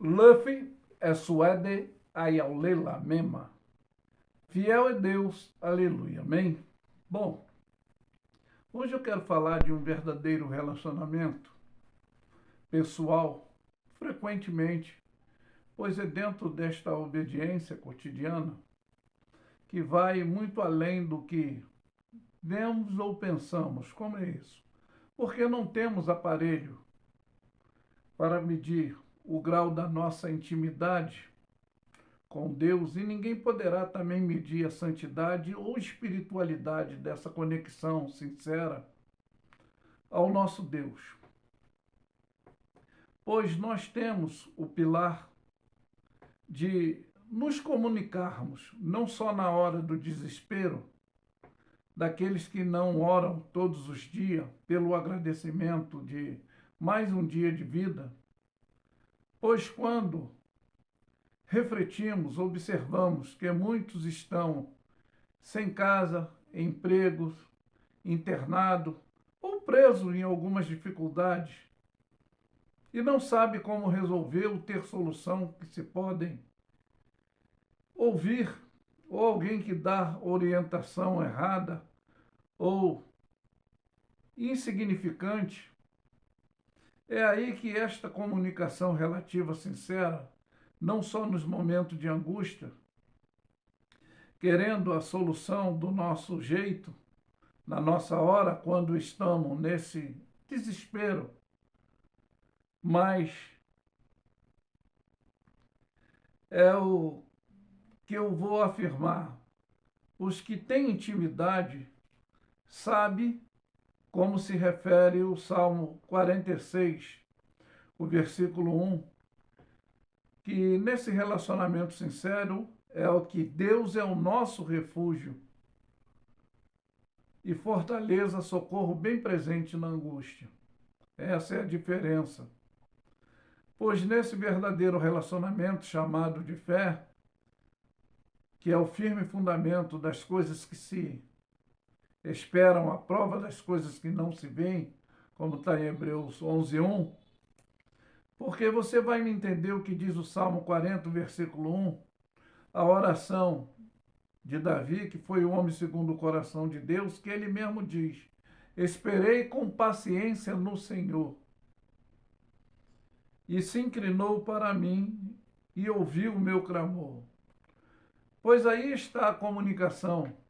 Luffy é suede ayaulela mema. Fiel é Deus, aleluia, amém? Bom, hoje eu quero falar de um verdadeiro relacionamento pessoal, frequentemente, pois é dentro desta obediência cotidiana que vai muito além do que vemos ou pensamos. Como é isso? Porque não temos aparelho para medir o grau da nossa intimidade com Deus, e ninguém poderá também medir a santidade ou espiritualidade dessa conexão sincera ao nosso Deus. Pois nós temos o pilar de nos comunicarmos, não só na hora do desespero, daqueles que não oram todos os dias pelo agradecimento de mais um dia de vida, pois quando refletimos, observamos que muitos estão sem casa, empregos, internado ou preso em algumas dificuldades e não sabe como resolver ou ter solução que se podem ouvir ou alguém que dá orientação errada ou insignificante. É aí que esta comunicação relativa sincera, não só nos momentos de angústia, querendo a solução do nosso jeito, na nossa hora, quando estamos nesse desespero, mas é o que eu vou afirmar. Os que têm intimidade sabem como se refere o Salmo 46, o versículo 1, que nesse relacionamento sincero é o que Deus é o nosso refúgio e fortaleza, socorro bem presente na angústia. Essa é a diferença. Pois nesse verdadeiro relacionamento chamado de fé, que é o firme fundamento das coisas que se esperam, a prova das coisas que não se veem, como está em Hebreus 11:1, porque você vai me entender o que diz o Salmo 40, versículo 1, a oração de Davi, que foi o homem segundo o coração de Deus, que ele mesmo diz: esperei com paciência no Senhor, e se inclinou para mim e ouviu o meu clamor. Pois aí está a comunicação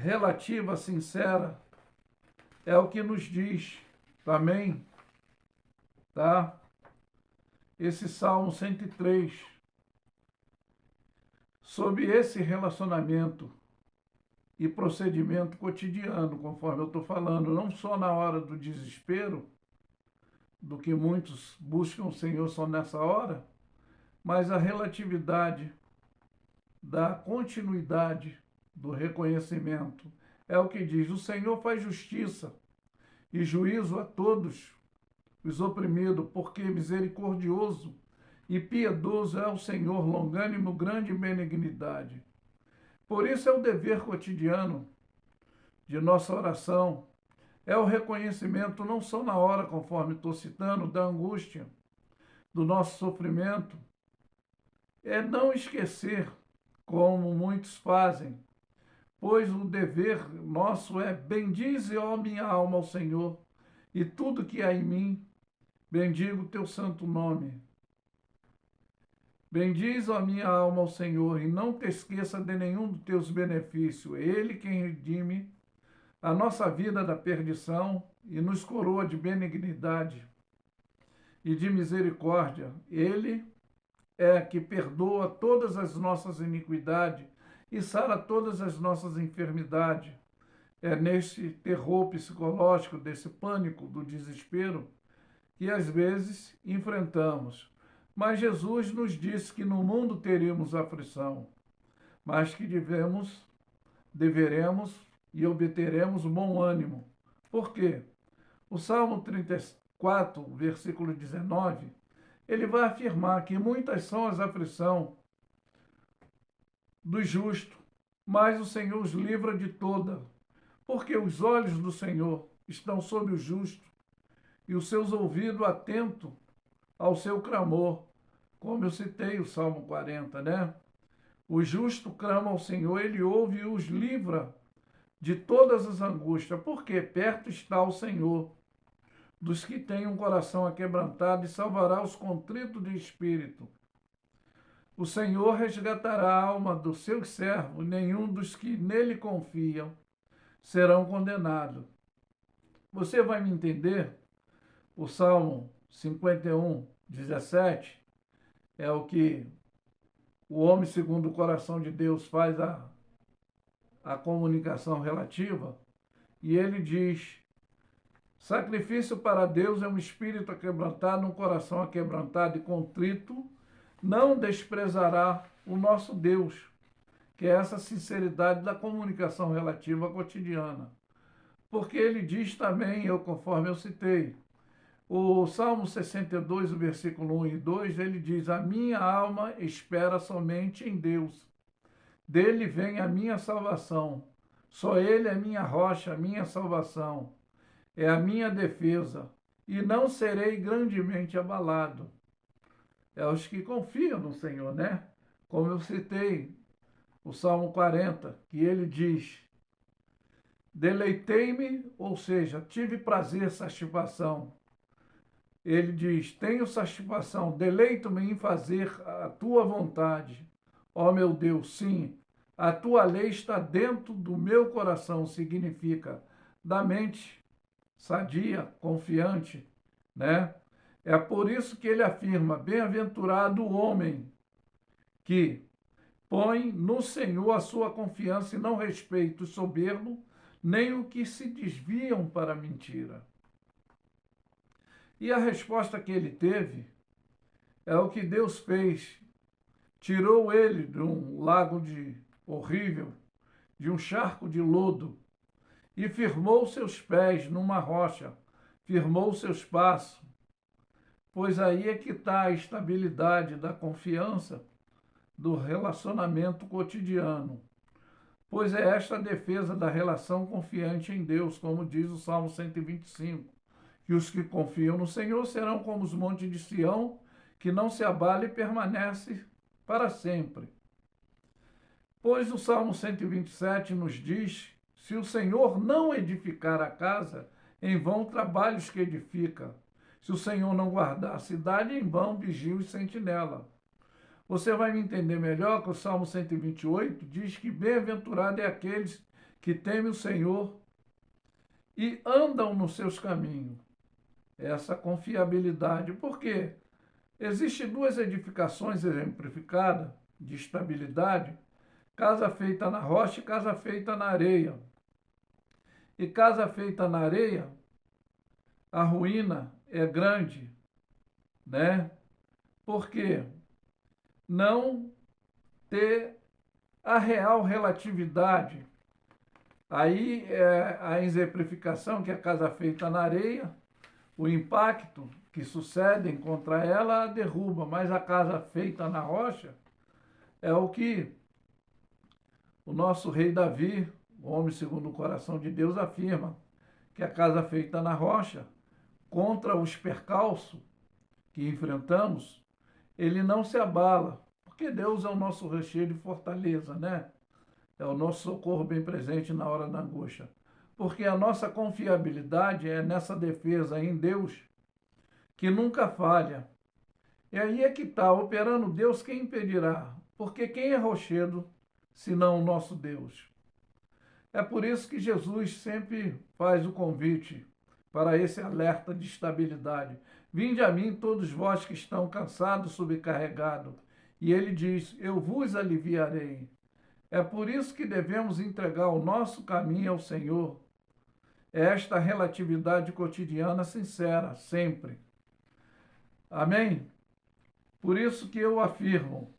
relativa, sincera, é o que nos diz também, tá? Esse Salmo 103, sobre esse relacionamento e procedimento cotidiano, conforme eu estou falando, não só na hora do desespero, do que muitos buscam o Senhor só nessa hora, mas a relatividade da continuidade do reconhecimento. É o que diz: o Senhor faz justiça e juízo a todos os oprimidos, porque misericordioso e piedoso é o Senhor, longânimo, grande benignidade. Por isso é o dever cotidiano de nossa oração, é o reconhecimento não só na hora, conforme estou citando, da angústia, do nosso sofrimento, é não esquecer, como muitos fazem, pois o dever nosso é: bendize, ó minha alma, ao Senhor, e tudo que há em mim, bendigo o teu santo nome. Bendize, ó minha alma, ao Senhor, e não te esqueça de nenhum dos teus benefícios. É Ele quem redime a nossa vida da perdição e nos coroa de benignidade e de misericórdia. Ele é que perdoa todas as nossas iniquidades e sara todas as nossas enfermidades. É neste terror psicológico, desse pânico, do desespero, que às vezes enfrentamos. Mas Jesus nos disse que no mundo teríamos aflição, mas que deveremos e obteremos bom ânimo. Por quê? O Salmo 34, versículo 19, ele vai afirmar que muitas são as aflições do justo, mas o Senhor os livra de toda, porque os olhos do Senhor estão sobre o justo e os seus ouvidos atentos ao seu clamor, como eu citei o Salmo 40, né? O justo clama ao Senhor, ele ouve e os livra de todas as angústias, porque perto está o Senhor dos que têm um coração aquebrantado e salvará os contritos de espírito. O Senhor resgatará a alma dos seus servos, nenhum dos que nele confiam serão condenados. Você vai me entender? O Salmo 51, 17 é o que o homem segundo o coração de Deus faz a comunicação relativa, e ele diz: sacrifício para Deus é um espírito aquebrantado, um coração aquebrantado e contrito, não desprezará o nosso Deus, que é essa sinceridade da comunicação relativa cotidiana. Porque ele diz também, conforme eu citei, o Salmo 62, o versículo 1 e 2, ele diz: a minha alma espera somente em Deus, dele vem a minha salvação, só ele é minha rocha, a minha salvação, é a minha defesa, e não serei grandemente abalado. É os que confiam no Senhor, né? Como eu citei o Salmo 40, que ele diz: deleitei-me, ou seja, tive prazer, satisfação. Ele diz: tenho satisfação, deleito-me em fazer a tua vontade. Ó meu Deus, sim, a tua lei está dentro do meu coração, significa da mente sadia, confiante, né? É por isso que ele afirma: bem-aventurado o homem que põe no Senhor a sua confiança e não respeita o soberbo, nem o que se desviam para a mentira. E a resposta que ele teve é o que Deus fez. Tirou ele de um lago horrível, de um charco de lodo, e firmou seus pés numa rocha, firmou seus passos, pois aí é que está a estabilidade da confiança do relacionamento cotidiano. Pois é esta a defesa da relação confiante em Deus, como diz o Salmo 125, que os que confiam no Senhor serão como os montes de Sião, que não se abala e permanece para sempre. Pois o Salmo 127 nos diz: se o Senhor não edificar a casa, em vão trabalha os que edifica. Se o Senhor não guardar a cidade, em vão vigia o sentinela. Você vai me entender melhor que o Salmo 128 diz que bem-aventurado é aqueles que temem o Senhor e andam nos seus caminhos. Essa confiabilidade, porque existem duas edificações exemplificadas de estabilidade: casa feita na rocha e casa feita na areia. E casa feita na areia, a ruína é grande, né? Porque não ter a real relatividade. Aí é a exemplificação que a casa feita na areia, o impacto que sucedem contra ela a derruba, mas a casa feita na rocha é o que o nosso rei Davi, o homem segundo o coração de Deus, afirma, que a casa feita na rocha, contra os percalços que enfrentamos, ele não se abala, porque Deus é o nosso recheio de fortaleza, né? É o nosso socorro bem presente na hora da angústia. Porque a nossa confiabilidade é nessa defesa em Deus, que nunca falha. E aí é que está, operando Deus, quem impedirá? Porque quem é rochedo, senão o nosso Deus? É por isso que Jesus sempre faz o convite para esse alerta de estabilidade. Vinde a mim todos vós que estão cansados, sobrecarregados. E ele diz: eu vos aliviarei. É por isso que devemos entregar o nosso caminho ao Senhor. É esta relatividade cotidiana sincera, sempre. Amém? Por isso que eu afirmo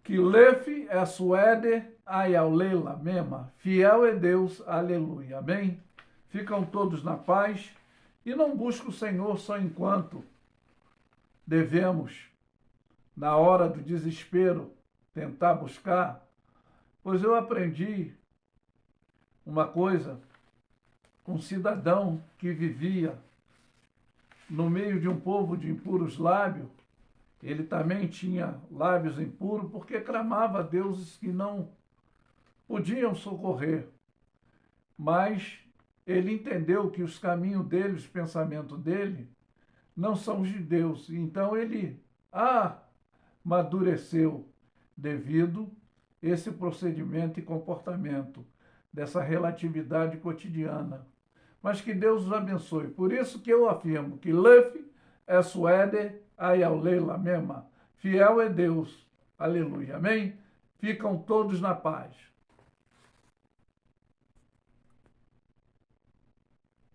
que Lefe é suede aiaulela mema, fiel é Deus, aleluia. Amém? Ficam todos na paz e não busque o Senhor só enquanto devemos, na hora do desespero, tentar buscar, pois eu aprendi uma coisa com um cidadão que vivia no meio de um povo de impuros lábios, ele também tinha lábios impuros, porque clamava a deuses que não podiam socorrer. Mas ele entendeu que os caminhos dele, os pensamentos dele, não são os de Deus. Então ele amadureceu devido a esse procedimento e comportamento, dessa relatividade cotidiana. Mas que Deus os abençoe. Por isso que eu afirmo que Luffy é suede ayaulela mesma. Fiel é Deus. Aleluia. Amém? Ficam todos na paz.